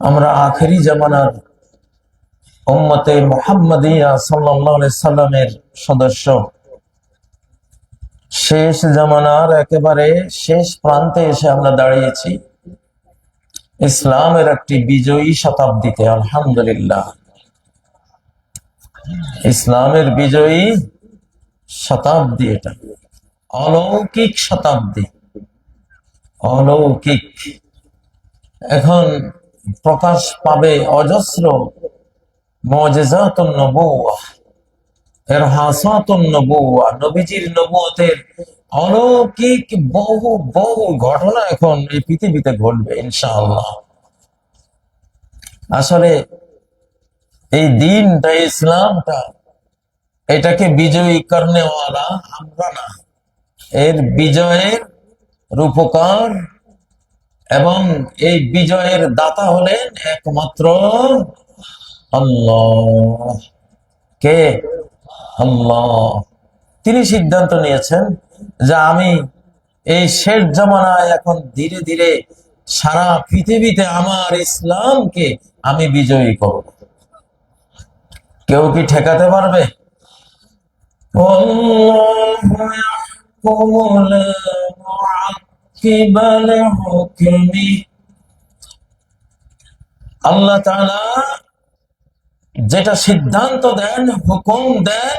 আমরা আখেরি জামানার উম্মতে মুহাম্মাদিয়া সাল্লাল্লাহু আলাইহি সাল্লামের সদস্য। শেষ জামানার একেবারে শেষ প্রান্তে এসে আমরা দাঁড়িয়েছি ইসলামের একটি বিজয়ী শতাব্দীতে। আলহামদুলিল্লাহ, ইসলামের বিজয়ী শতাব্দী, এটা অলৌকিক শতাব্দী, অলৌকিক। এখন প্রকাশ পাবে অজস্র মুজিজাতুন নবুওয়াহ, ইরহাসাতুন নবুওয়াহ, নবীজির নবুয়তের অলৌকিক বহু বহু ঘটনা এখন এই পৃথিবীতে ঘটবে ইনশাআল্লাহ। আসলে এই দিনটা, ইসলামটা, এটাকে বিজয়ী করনেওয়ালা আমরা না, এর বিজয়ের রূপকার এবং এই বিজয়ের দাতা হলেন একমাত্র আল্লাহ। কে? আল্লাহ। তিনি সিদ্ধান্ত নিয়েছেন যে আমি এই শেষ জামানায় এখন ধীরে ধীরে সারা পৃথিবীতে আমার ইসলামকে আমি বিজয়ী করব। কেউ কি ঠেকাতে পারবে? আল্লাহ তাআলা যেটা সিদ্ধান্ত দেন, হুকুম দেন,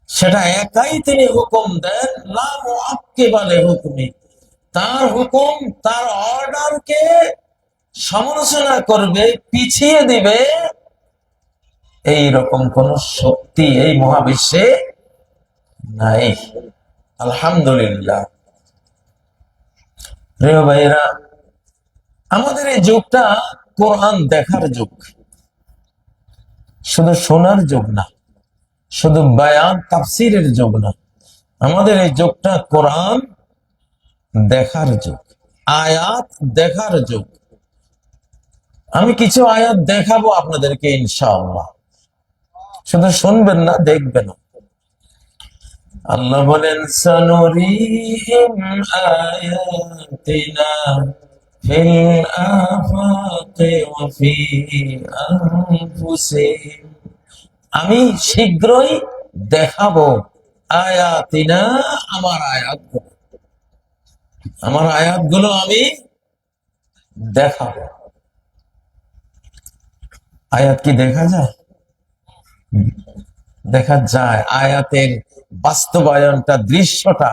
সেটা একাই তিনি হুকুম দেন। লা মুআক্কিবা লিহুকমি, তার হুকুম, তার অর্ডারকে সমালোচনা করবে, পিছিয়ে দিবে, এই রকম কোন শক্তি এই মহাবিশ্বে নাই। আলহামদুলিল্লাহ। প্রিয় ভাইরা, আমাদের এই যুগটা কোরআন দেখার যুগ, শুধু শোনার যুগ না, শুধু বায়ান তাফসীরের যুগ না। আমাদের এই যুগটা কোরআন দেখার যুগ, আয়াত দেখার যুগ। আমি কিছু আয়াত দেখাবো আপনাদেরকে ইনশাআল্লাহ, শুধু শুনবেন না, দেখবেন। আল্লাহ বলেন, সানুরিহিম আয়াতিনা ফিল আফাকি ওয়া ফি আনফুসিহিম, আমি শীঘ্রই দেখাবো আয়াতিনা, আমার আয়াতগুলো, আমার আয়াতগুলো আমি দেখাবো। আয়াত কি দেখা যায়? দেখা যায়। আয়াতের বাস্তবায়নটা, দৃশ্যটা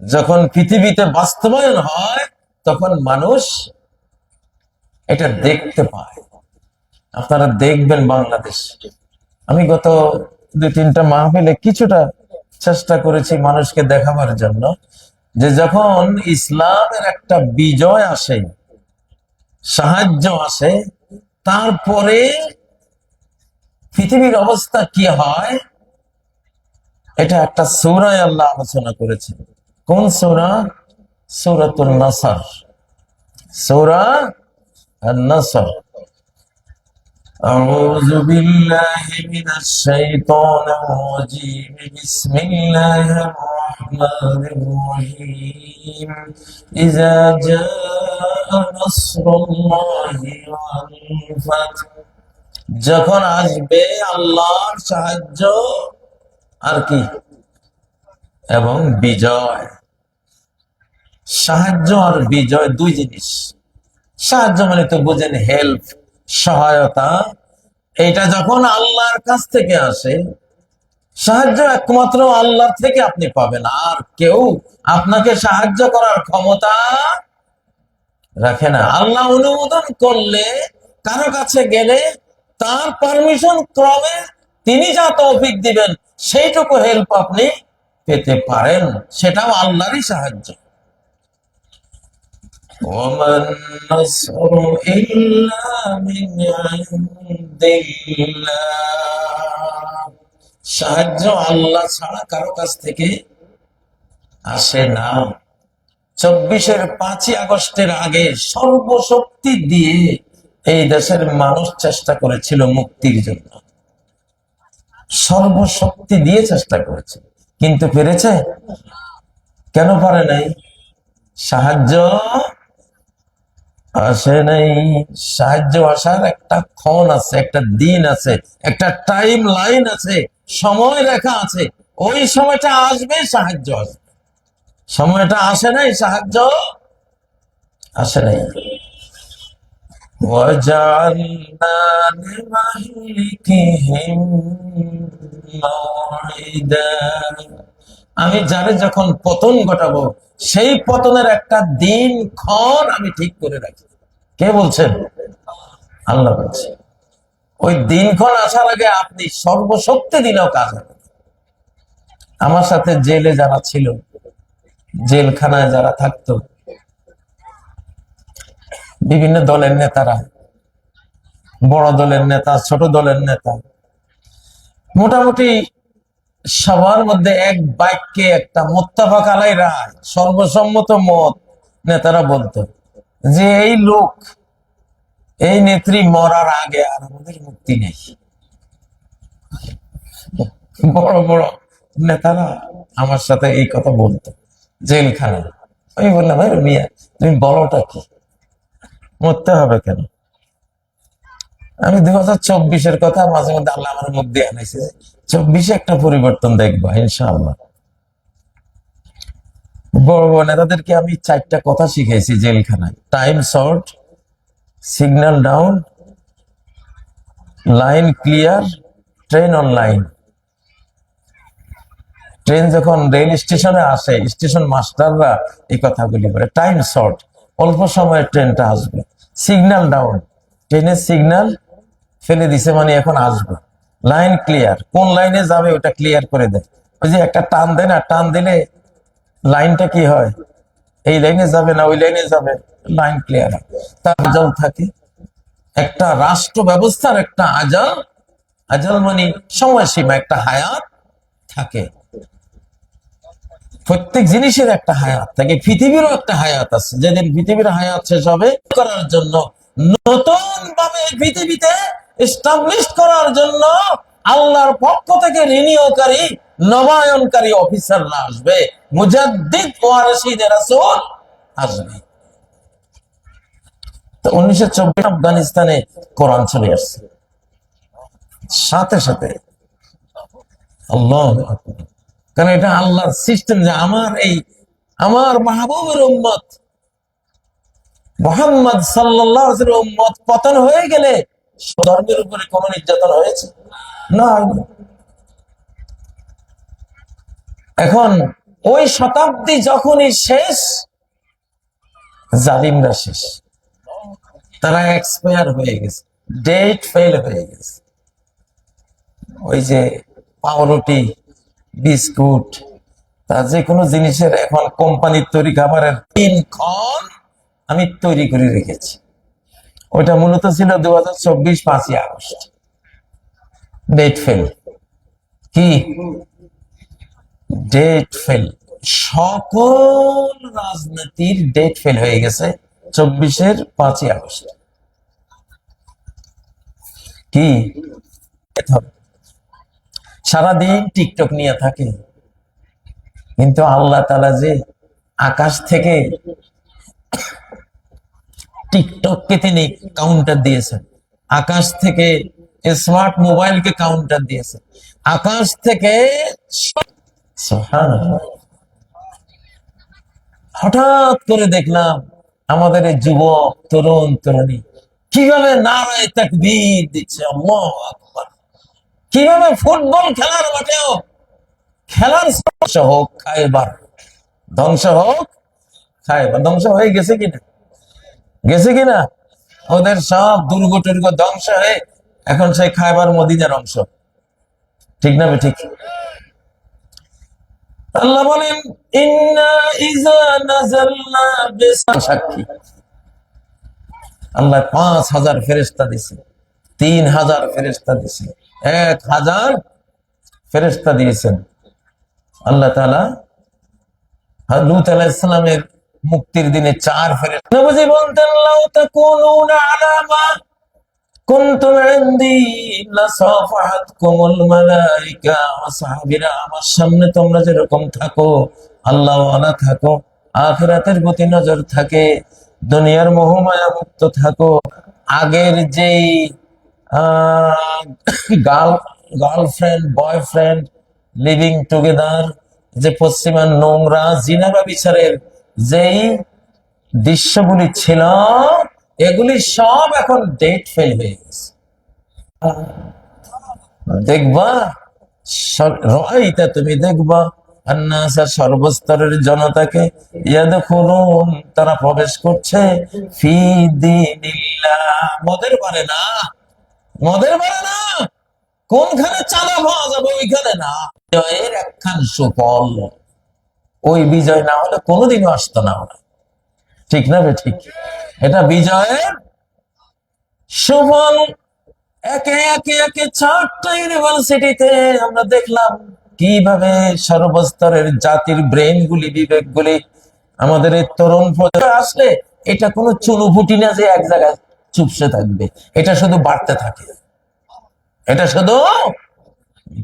যখন পৃথিবীতে বাস্তবায়ন হয়, তখন মানুষ এটা দেখতে পায়। আপনারা দেখবেন বাংলাদেশ, আমি গত 2-3টা মাহফিলে কিছুটা চেষ্টা করেছি মানুষকে দেখাবার জন্য, যে যখন ইসলামের একটা বিজয় আসে, সাহায্য আসে, তারপরে পৃথিবীর অবস্থা কি হয়, এটা একটা সূরায় আল্লাহ আলোচনা করেছেন। কোন সূরা? সূরাতুন নাসর, সূরা আন-নাসর। আউযু বিল্লাহি মিনাশ শাইতানির রাজীম, বিসমিল্লাহির রাহমানির রাহিম। ইযা জাআ নাসরুল্লাহি ওয়াল ফাতহ, যখন আসবে আল্লাহর সাহায্য আর কি, এবং বিজয়। সাহায্য আর বিজয় দুই জিনিস। সাহায্য মানে তো বুঝেন, হেল্প, সহায়তা। এটা যখন আল্লাহর কাছ থেকে আসে, সাহায্য একমাত্র আল্লাহ থেকে আপনি পাবেন, আর কেউ আপনাকে সাহায্য করার ক্ষমতা রাখে না। আল্লাহ অনুমোদন করলে, কারো কাছে গেলে তার পারমিশন ক্রমে তিনি যা তৌফিক দিবেন, সেইটুকু হেল্প আপনি পেতে পারেন, সেটাও আল্লাহরই সাহায্য। ওমান নাসরু ইল্লা মিন ইনদিল্লাহ, সাহায্য আল্লাহ ছাড়া কারো কাছ থেকে আসে না। 24-এর 5ই আগস্টের আগে সর্বশক্তি দিয়ে এই দেশের মানুষ চেষ্টা করেছিল মুক্তির জন্য, সর্বশক্তি দিয়ে চেষ্টা করেছে, কিন্তু পেরেছে? কেন পারে নাই? সাহায্য আসে নাই। সাহায্য আসার একটা ক্ষণ আছে, একটা দিন আছে, একটা টাইম লাইন আছে, সময় রেখা আছে। ওই সময়টা আসবে, সাহায্য আসবে। সময়টা আসে নাই, সাহায্য আসে নাই। وَجَعَلْنَا لِمَهْلِكِهِمْ مَوْعِدًا। আমি যারে যখন পতন ঘটাবো, সেই পতনের একটা দিন ক্ষণ আমি ঠিক করে রাখি। কে বলছেন? আল্লাহ বলছে। ওই দিনক্ষণ আসার আগে আপনি সর্বশক্তি দিলেও কাজ হবে। আমার সাথে জেলে যারা ছিল, জেলখানায় যারা থাকতো, বিভিন্ন দলের নেতারা, বড় দলের নেতা, ছোট দলের নেতা, মোটামুটি সবার মধ্যে এক বাক্যে একটা মুত্তাফাক আলাই রায়, সর্বসম্মত মত নেতারা বলতো যে এই লোক, এই নেত্রী মরার আগে আর আমাদের মুক্তি নেই। বড় বড় নেতারা আমার সাথে এই কথা বলতো জেলখানায়। আমি বললাম, ভাই মিয়া, তুমি বলোটা কি, মরতে হবে কেন? আমি 2024-এর কথা মাঝে মধ্যে আল্লাহ আমার মুখ দিয়ে আনাইছে, 24-এ একটা পরিবর্তন দেখবো ইনশাআল্লাহ। বড় বড় নেতাদেরকে আমি 4টা কথা শিখাইছি জেলখানায়: time short, signal down, line clear, train on line. Train যখন রেল স্টেশনে আসে, স্টেশন মাস্টাররা এই কথাগুলি বলে। টাইম শর্ট, অল্প সময়ে ট্রেনটা আসবে। সিগন্যাল ডাউন, ট্রেনের সিগন্যাল ফেলে দিছে, মানে এখন আসবে। লাইন ক্লিয়ার, কোন লাইনে যাবে ওটা ক্লিয়ার করে দেয়। ওই যে একটা টান দেয় না, টান দিলে লাইনটা কি হয়, এই লাইনে যাবে না ওই লাইনে যাবে, লাইন ক্লিয়ার। তার আজাল থাকে, একটা রাষ্ট্র ব্যবস্থার একটা আজাল, আজাল মানে সময়সীমা, একটা হায়াত থাকে। প্রত্যেক জিনিসের একটা হায়াত থাকে, পৃথিবীরও একটা হায়াত আছে। যেদিন পৃথিবীর হায়াত শেষ হবে, করার জন্য নতুন ভাবে পৃথিবীতে এস্টাবলিশ করার জন্য আল্লাহর পক্ষ থেকে রিনিউকারী, নবায়নকারী অফিসাররা আসবে, মুজাদ্দিদ ওয়ারিসিনে রাসূল আসবে। তো 1924 আফগানিস্তানে কোরআন চলে আসছে সাথে সাথে। আল্লাহু আকবার। কারণ এটা আল্লাহর সিস্টেম যে আমার মাহবুবের উম্মত মুহাম্মদ সাল্লাল্লাহু আলাইহি ওয়াসাল্লামের উম্মত পতন হয়ে গেলে ধর্মের উপরে কোন নির্যাতন হয়েছে না। এখন ওই শতাব্দী যখনই শেষ, জালিমরা শেষ, তারা এক্সপায়ার হয়ে গেছে, ডেট ফেল হয়ে গেছে। ওই যে পাউরুটি, বিস্কুট, তার যে কোনো জিনিসের এখন কোম্পানির তৈরি খাবারের দিনক্ষণ আমি তৈরি করে রেখেছি। ওইটা মূলত ছিল 2024 5ই আগস্ট। ডেট ফেল কি? Date fail. সকল রাজনীতির ডেট ফেল হয়ে গেছে 24-এর 5ই আগস্ট। কি সারাদিন টিকটক নিয়ে থাকে, কিন্তু আল্লাহ তাআলা যে আকাশ থেকে টিকটককে তিনি কাউন্টার দিয়েছেন, আকাশ থেকে স্মার্ট মোবাইলকে কাউন্টার দিয়েছেন, আকাশ থেকে সুবহানাল্লাহ। হঠাৎ করে দেখলাম আমাদের এই যুবক, তরুণ তরুণী কিভাবে নারায়ে তাকবীর দিচ্ছে, আল্লাহু আকবার। কিভাবে ফুটবল খেলার মাঠেও খেলার ধ্বংস হোক খায়বার, ধ্বংস হোক খায়বার। ধ্বংস হয়ে গেছে কিনা? গেছে কিনা? ওদের সব দুর্গ টুর্গ ধ্বংস হয়ে এখন সেই খায়বার মদিনার অংশ। ঠিক না ঠিক? আল্লাহ বলেন, ইন্না ইযা নাযালনা সাক্ষী। আল্লাহ 5,000 ফেরেশতা দিয়েছে, 3,000 ফেরেশতা দিয়েছে, 1,000 ফেরেশতা দিয়েছেন আল্লাহ তাআলা। লূত আলাইহিস সালামের মুক্তির দিনে 4 ফেরেশতা। নবী বলতেন, লাউ তাকুনুনা আলা মা কুনতুম ইনদি লাসাফাহাতকুমুল মালায়েকা। সাহাবীরা, আমার সামনে তোমরা যেরকম থাকো, আল্লাহ ওয়ালা থাকো, আখিরাতের প্রতি নজর থাকে, দুনিয়ার মোহমায়া মুক্ত থাকো। আগের যেই গার্লফ্রেন্ড বয়ফ্রেন্ড লিভিং টুগেদার, যে পশ্চিমা নোংরা জিনা ব্যভিচারের যেই দৃশ্যগুলি ছিল, এগুলি সব এখন ডেট ফেল হয়ে গেছে। দেখবা রয়টা তুমি দেখবা আন্নাসা সর্বস্তরের জনতাকে ইয়াদখুলুন, তারা প্রবেশ করছে ফি দীনিল্লাহ, মদের পারে না, মদের পারে না, কোনখানে চাঁদা পাওয়া যাবে ওইখানে না। বিজয়ের একখান সুফল, ওই বিজয় না হলে কোনোদিনও আসতো না ওরা, ঠিক না বে ঠিক? এটা বিজয়ের সুফল। একে একে একে 4টা ইউনিভার্সিটিতে আমরা দেখলাম কিভাবে সর্বস্তরের জাতির ব্রেন গুলি, বিবেক গুলি, আমাদের এই তরুণ প্রজন্ম আসলে এটা কোনো চুনুপুটি না যে এক জায়গায় চুপসে থাকবে, এটা শুধু বাড়তে থাকে, এটা শুধু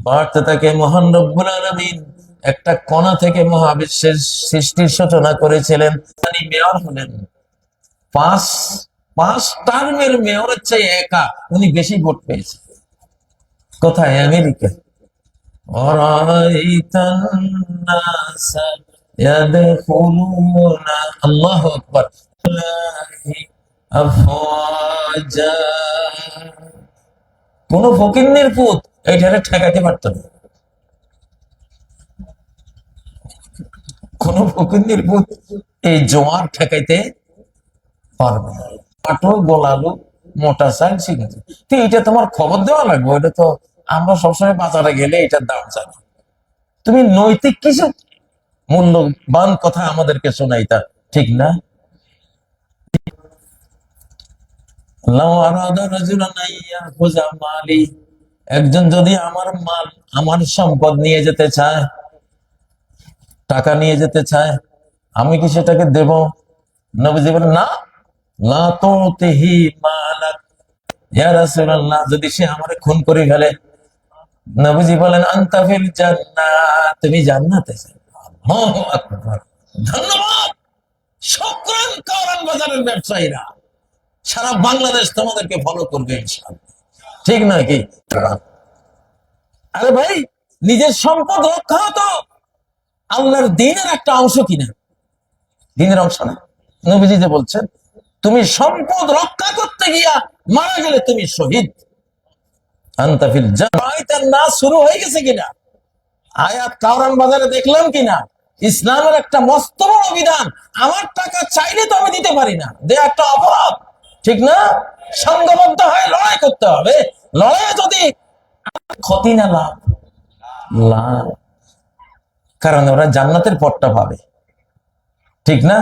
বাড়তে থাকে। মহান রব্বুল আলামিন একটা কণা থেকে মহাবিশ্বের সৃষ্টির সূচনা করেছিলেন, তিনি মেয়র হলেন। পাঁচ পাঁচ টার্মের মেয়র হচ্ছে একা, উনি বেশি ভোট পেয়েছেন। কোথায়? আমেরিকা। আল্লাহু আকবার। কোন ফকিন্নির পুত এইটারে ঠেকাতে পারত না, কোন ফকিন্নির পুত এই জোয়ার ঠেকাইতে পারবে না। পাটো গোলালু মোটা চাল শিখেছে, তো এটা তোমার খবর দেওয়া লাগবে। এটা তো আমরা সবসময় বাজারে গেলে এটার দাম জানি। তুমি নৈতিক কিছু মূল্যবান কথা আমাদেরকে শোনাইতা, ঠিক না? একজন যদি আমার মাল, আমার সম্পদ নিয়ে যেতে চায়, টাকা নিয়ে যেতে চায়, আমি কি সেটাকে দেব? নবীজি বলেন না, লা তুতিহি মালাক। ইয়া রাসূলুল্লাহ, যদি সে আমারে খুন করে ফেলে, নবীজি বলেন আনতা ফিল জান্নাহ, তুমি জান্নাতে যাবে। আল্লাহু আকবার, ধন্যবাদ। শুকরান কারণ বাজারের ব্যবসায়ীরা সারা বাংলাদেশ তোমাদেরকে ফলো করবে ইনশাআল্লাহ, ঠিক নয় কি? আরে ভাই, নিজের সম্পদ রক্ষা তো আল্লাহর দ্বীনের একটা অংশ কিনা, দ্বীনের অংশ না। নবীজি যে বলছেন তুমি সম্পদ রক্ষা করতে গিয়া মারা গেলে তুমি শহীদ। আনতাফিল জান্নাহ নাস শুরু হয়ে গেছে কিনা, আয়াত কাওরান বাজারে দেখলাম কিনা? ইসলামের একটা মস্ত বড় বিধান, আমার টাকা চাইলে তো আমি দিতে পারি না, দে একটা অপরাধ, ঠিক না? সংঘবদ্ধ হয়ে লড়াই করতে হবে। লড়াই যদি ক্ষতি না লাভ, লাভ, কারণ ওরা জান্নাতের পথটা পাবে, ঠিক না?